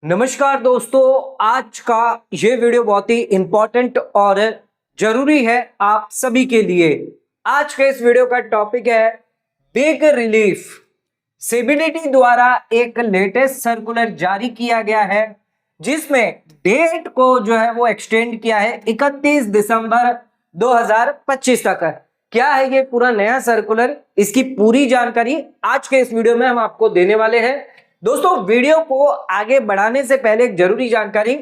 नमस्कार दोस्तों, आज का ये वीडियो बहुत ही इंपॉर्टेंट और जरूरी है आप सभी के लिए। आज के इस वीडियो का टॉपिक है बिग रिलीफ। सीबीडीटी द्वारा एक लेटेस्ट सर्कुलर जारी किया गया है जिसमें डेट को जो है वो एक्सटेंड किया है 31 दिसंबर 2025 तक। क्या है ये पूरा नया सर्कुलर, इसकी पूरी जानकारी आज के इस वीडियो में हम आपको देने वाले हैं। दोस्तों, वीडियो को आगे बढ़ाने से पहले एक जरूरी जानकारी,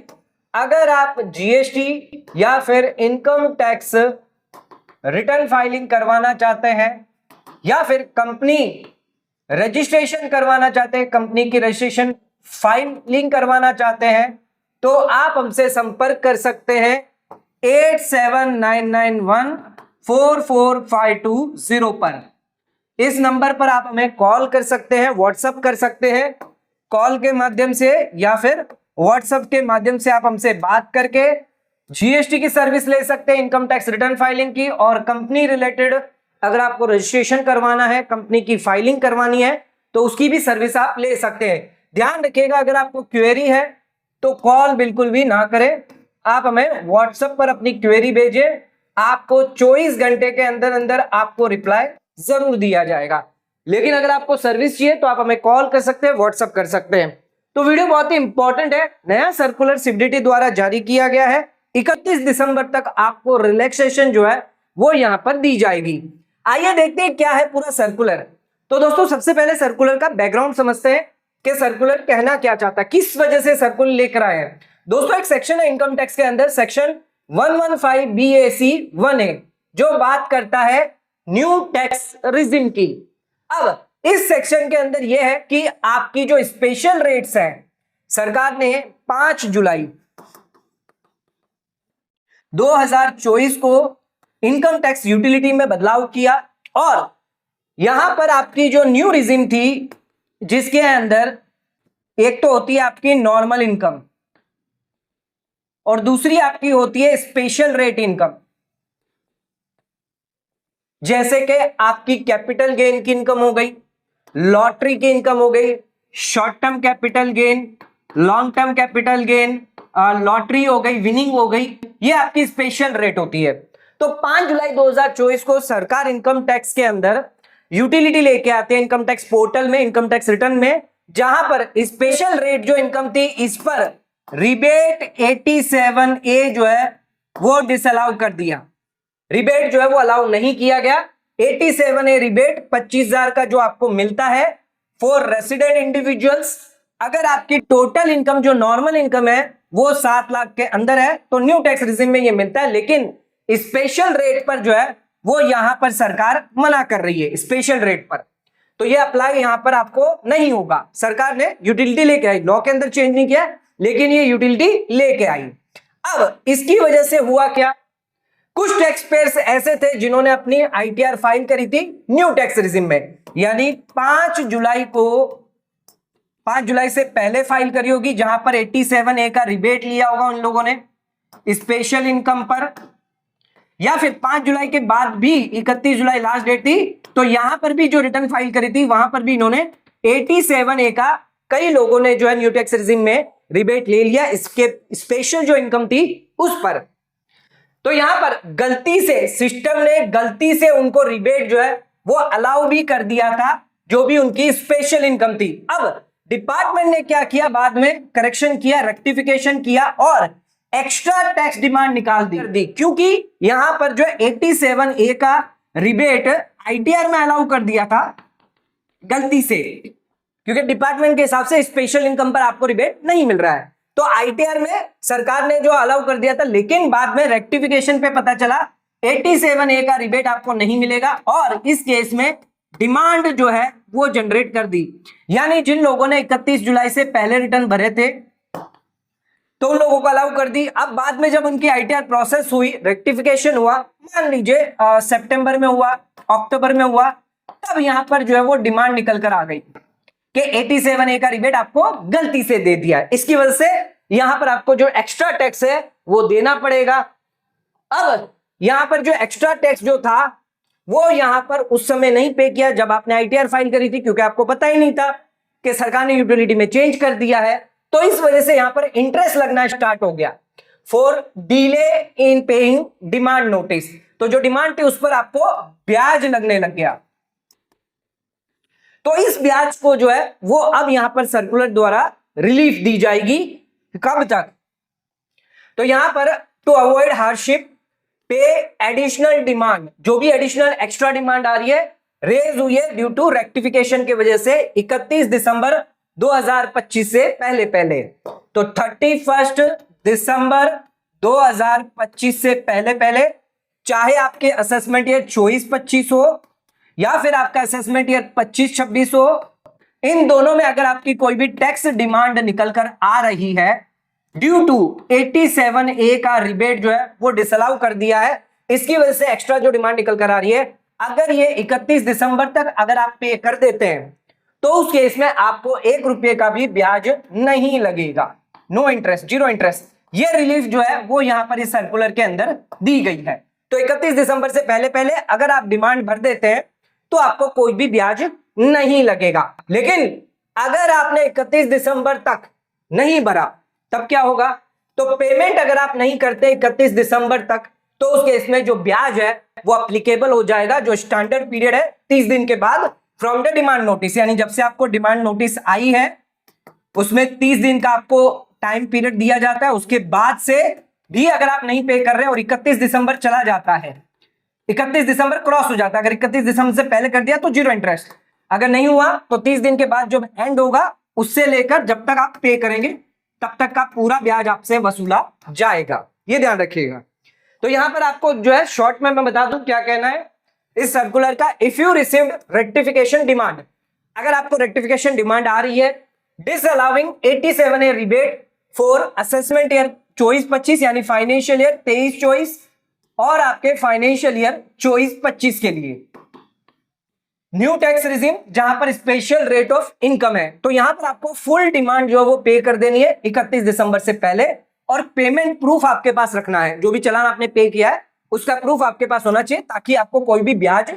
अगर आप जीएसटी या फिर इनकम टैक्स रिटर्न फाइलिंग करवाना चाहते हैं या फिर कंपनी रजिस्ट्रेशन करवाना चाहते हैं, कंपनी की रजिस्ट्रेशन फाइलिंग करवाना चाहते हैं, तो आप हमसे संपर्क कर सकते हैं 8799144520 पर। इस नंबर पर आप हमें कॉल कर सकते हैं, व्हाट्सएप कर सकते हैं, कॉल के माध्यम से या फिर व्हाट्सएप के माध्यम से आप हमसे बात करके जीएसटी की सर्विस ले सकते हैं, इनकम टैक्स रिटर्न फाइलिंग की, और कंपनी रिलेटेड अगर आपको रजिस्ट्रेशन करवाना है, कंपनी की फाइलिंग करवानी है तो उसकी भी सर्विस आप ले सकते हैं। ध्यान रखिएगा, अगर आपको क्वेरी है तो कॉल बिल्कुल भी ना करें, आप हमें व्हाट्सएप पर अपनी क्वेरी भेजें, आपको 24 घंटे के अंदर अंदर आपको रिप्लाई जरूर दिया जाएगा। लेकिन अगर आपको सर्विस चाहिए तो आप हमें कॉल कर सकते हैं, व्हाट्सएप कर सकते हैं। तो वीडियो बहुत ही इंपॉर्टेंट है। नया सर्कुलर सीबीडीटी द्वारा जारी किया गया है, 31 दिसंबर तक आपको रिलैक्सेशन जो है वो यहां पर दी जाएगी। आइए देखते हैं क्या है पूरा सर्कुलर। तो दोस्तों, सबसे पहले सर्कुलर का बैकग्राउंड समझते हैं कि सर्कुलर कहना क्या चाहता है, किस वजह से सर्कुलर लेकर आए हैं। दोस्तों, एक सेक्शन है इनकम टैक्स के अंदर, सेक्शन 115 BAC 1A, जो बात करता है न्यू टैक्स रिजिम की। अब इस सेक्शन के अंदर यह है कि आपकी जो स्पेशल रेट्स हैं, सरकार ने 5 जुलाई 2024 को इनकम टैक्स यूटिलिटी में बदलाव किया, और यहां पर आपकी जो न्यू रिजिम थी जिसके अंदर एक तो होती है आपकी नॉर्मल इनकम और दूसरी आपकी होती है स्पेशल रेट इनकम। जैसे कि आपकी कैपिटल गेन की इनकम हो गई, लॉटरी की इनकम हो गई, short term capital gain, long term capital gain, lottery हो गई, विनिंग हो गई, ये आपकी स्पेशल रेट होती है। तो 5 जुलाई 2024 को सरकार इनकम टैक्स के अंदर यूटिलिटी लेके आते हैं इनकम टैक्स पोर्टल में, इनकम टैक्स रिटर्न में, जहां पर स्पेशल रेट जो इनकम थी इस पर रिबेट 87A जो है वो डिसअलाउ कर दिया। रिबेट जो है वो अलाउ नहीं किया गया। 87A रिबेट 25,000 का जो आपको मिलता है फॉर रेसिडेंट इंडिविजुअल्स। अगर आपकी टोटल इनकम जो नॉर्मल इनकम है वो 7 लाख के अंदर है तो न्यू टैक्स रिजिम में ये मिलता है, लेकिन स्पेशल रेट पर जो है वो यहां पर सरकार मना कर रही है, स्पेशल रेट पर। तो ये अप्लाई यहां पर आपको नहीं होगा। सरकार ने यूटिलिटी लेके आई, लॉ के अंदर चेंज नहीं किया, लेकिन ये यूटिलिटी लेके आई। अब इसकी वजह से हुआ क्या, कुछ टैक्स पेयर्स ऐसे थे जिन्होंने अपनी आईटीआर फाइल करी थी न्यू टैक्स रिजिम में, यानी 5 जुलाई से पहले फाइल करी होगी, जहां पर 87A का रिबेट लिया होगा उन लोगों ने स्पेशल इनकम पर, या फिर 5 जुलाई के बाद भी 31 जुलाई लास्ट डेट थी, तो यहां पर भी जो रिटर्न फाइल करी थी वहां पर भी इन्होंने 87A का कई लोगों ने जो है न्यू टैक्स रिजिम में रिबेट ले लिया, इसके स्पेशल जो इनकम थी उस पर। तो यहां पर गलती से सिस्टम ने गलती से उनको रिबेट जो है वो अलाउ भी कर दिया था, जो भी उनकी स्पेशल इनकम थी। अब डिपार्टमेंट ने क्या किया, बाद में करेक्शन किया, रेक्टिफिकेशन किया और एक्स्ट्रा टैक्स डिमांड निकाल दी, क्योंकि यहां पर जो 87A का रिबेट आईटीआर में अलाउ कर दिया था गलती से, क्योंकि डिपार्टमेंट के हिसाब से स्पेशल इनकम पर आपको रिबेट नहीं मिल रहा है, तो आईटीआर में सरकार ने जो अलाउ कर दिया था, लेकिन बाद में रेक्टिफिकेशन पे पता चला 87A का रिबेट आपको नहीं मिलेगा, और इस केस में डिमांड जो है वो जनरेट कर दी। यानी जिन लोगों ने 31 जुलाई से पहले रिटर्न भरे थे तो उन लोगों को अलाउ कर दी। अब बाद में जब उनकी आईटीआर प्रोसेस हुई, रेक्टिफिकेशन हुआ, मान लीजिए सितंबर में हुआ, अक्टूबर में हुआ, तब यहां पर जो है वो डिमांड निकल कर आ गई कि 87A का रिबेट आपको गलती से दे दिया। इसकी वजह से यहां पर आपको जो एक्स्ट्रा टैक्स है वो देना पड़ेगा। अब यहां पर जो एक्स्ट्रा टैक्स जो था वो यहां पर उस समय नहीं पे किया जब आपने आईटीआर फाइल करी थी, क्योंकि आपको पता ही नहीं था कि सरकार ने यूटिलिटी में चेंज कर दिया है। तो इस वजह से यहां पर इंटरेस्ट लगना स्टार्ट हो गया for delay in paying demand notice. तो जो डिमांड थी उस पर आपको ब्याज लगने लग गया। तो इस ब्याज को जो है वो अब यहां पर सर्कुलर द्वारा रिलीफ दी जाएगी। कब तक? तो यहां पर टू अवॉइड हार्डशिप पे एडिशनल डिमांड, जो भी एडिशनल एक्स्ट्रा डिमांड आ रही है रेज हुई है ड्यू टू रेक्टिफिकेशन की वजह से 31 दिसंबर 2025 से पहले पहले। तो 31 दिसंबर 2025 से पहले पहले, चाहे आपके असेसमेंट ईयर 24-25 हो या फिर आपका असेसमेंट ईयर 25-26 हो, इन दोनों में अगर आपकी कोई भी टैक्स डिमांड निकल कर आ रही है ड्यू टू 87A का रिबेट जो है वो डिसअलाउ कर दिया है, इसकी वजह से एक्स्ट्रा जो डिमांड निकल कर आ रही है, अगर ये 31 दिसंबर तक अगर आप पे कर देते हैं तो उस केस में आपको 1 रुपये का भी ब्याज नहीं लगेगा। No interest, zero interest. ये रिलीफ जो है वो यहां पर इस सर्कुलर के अंदर दी गई है। तो 31 दिसंबर से पहले पहले अगर आप डिमांड भर देते हैं तो आपको कोई भी ब्याज नहीं लगेगा। लेकिन अगर आपने 31 दिसंबर तक नहीं भरा तब क्या होगा? तो पेमेंट अगर आप नहीं करते 31 दिसंबर तक तो उस केस में जो ब्याज है वो अप्लीकेबल हो जाएगा, जो स्टैंडर्ड पीरियड है 30 दिन के बाद फ्रॉम द डिमांड नोटिस। यानी जब से आपको डिमांड नोटिस आई है उसमें 30 दिन का आपको टाइम पीरियड दिया जाता है। उसके बाद से भी अगर आप नहीं पे कर रहे और 31 दिसंबर चला जाता है, 31 दिसंबर क्रॉस हो जाता है, अगर 31 दिसंबर से पहले कर दिया तो जीरो इंटरेस्ट, अगर नहीं हुआ तो 30 दिन के बाद जब एंड होगा उससे लेकर जब तक आप पे करेंगे तब तक का पूरा ब्याज आपसे वसूला जाएगा। ये ध्यान रखिएगा। तो यहां पर आपको जो है शॉर्ट में मैं बता दूं क्या कहना है इस सर्कुलर का। If you received rectification demand, अगर आपको रेक्टिफिकेशन डिमांड आ रही है डिसअलाउइंग 87A rebate for assessment year 24-25 यानी फाइनेंशियल ईयर 23-24 और आपके फाइनेंशियल ईयर 24-25 के लिए न्यू टैक्स रिजीम जहां पर स्पेशल रेट ऑफ इनकम है, तो यहां पर आपको फुल डिमांड जो है वो पे कर देनी है 31 दिसंबर से पहले और पेमेंट प्रूफ आपके पास रखना है। जो भी चालान आपने पे किया है उसका प्रूफ आपके पास होना चाहिए ताकि आपको कोई भी ब्याज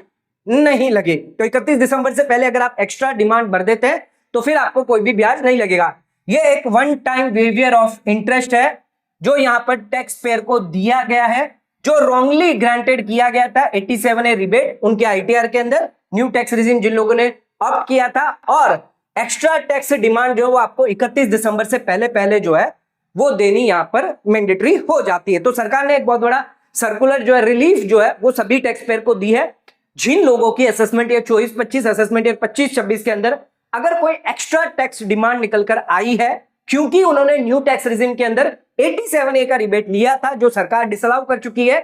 नहीं लगे। तो 31 दिसंबर से पहले अगर आप एक्स्ट्रा डिमांड भर देते हैं तो फिर आपको कोई भी ब्याज नहीं लगेगा। ये एक one time waiver of interest है जो यहां पर टैक्स पेयर को दिया गया है, जो रॉन्गली ग्रांटेड किया गया था 87A रिबेट उनके आईटीआर के अंदर, न्यू टैक्स रिजीम जिन लोगों ने अप किया था, और एक्स्ट्रा टैक्स डिमांड जो है वो आपको 31 दिसंबर से पहले पहले जो है वो देनी यहां पर मैंडेटरी हो जाती है। तो सरकार ने एक बहुत बड़ा सर्कुलर जो है रिलीफ जो है वो सभी टैक्स पेयर को दी है जिन लोगों की असेसमेंट ईयर 24-25 असेसमेंट ईयर 25-26 के अंदर अगर कोई एक्स्ट्रा टैक्स डिमांड निकल कर आई है क्योंकि उन्होंने न्यू टैक्स रिजीम के अंदर 87A का रिबेट लिया था जो सरकार डिसअलाउ कर चुकी है,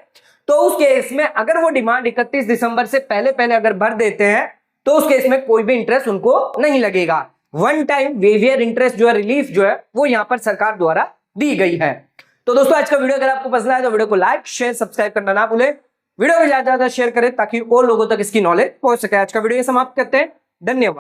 तो उस केस में अगर वो डिमांड 31 दिसंबर से पहले पहले अगर भर देते हैं तो उस केस में कोई भी इंटरेस्ट उनको नहीं लगेगा। वन टाइम वेवियर इंटरेस्ट जो है रिलीफ जो है वो यहां पर सरकार द्वारा दी गई है। तो दोस्तों आज का वीडियो अगर आपको पसंद आया तो वीडियो को लाइक शेयर सब्सक्राइब करना ना भूलें, वीडियो को ज्यादा से ज्यादा शेयर करें ताकि और लोगों तक इसकी नॉलेज पहुंच सके। आज का वीडियो समाप्त करते हैं, धन्यवाद।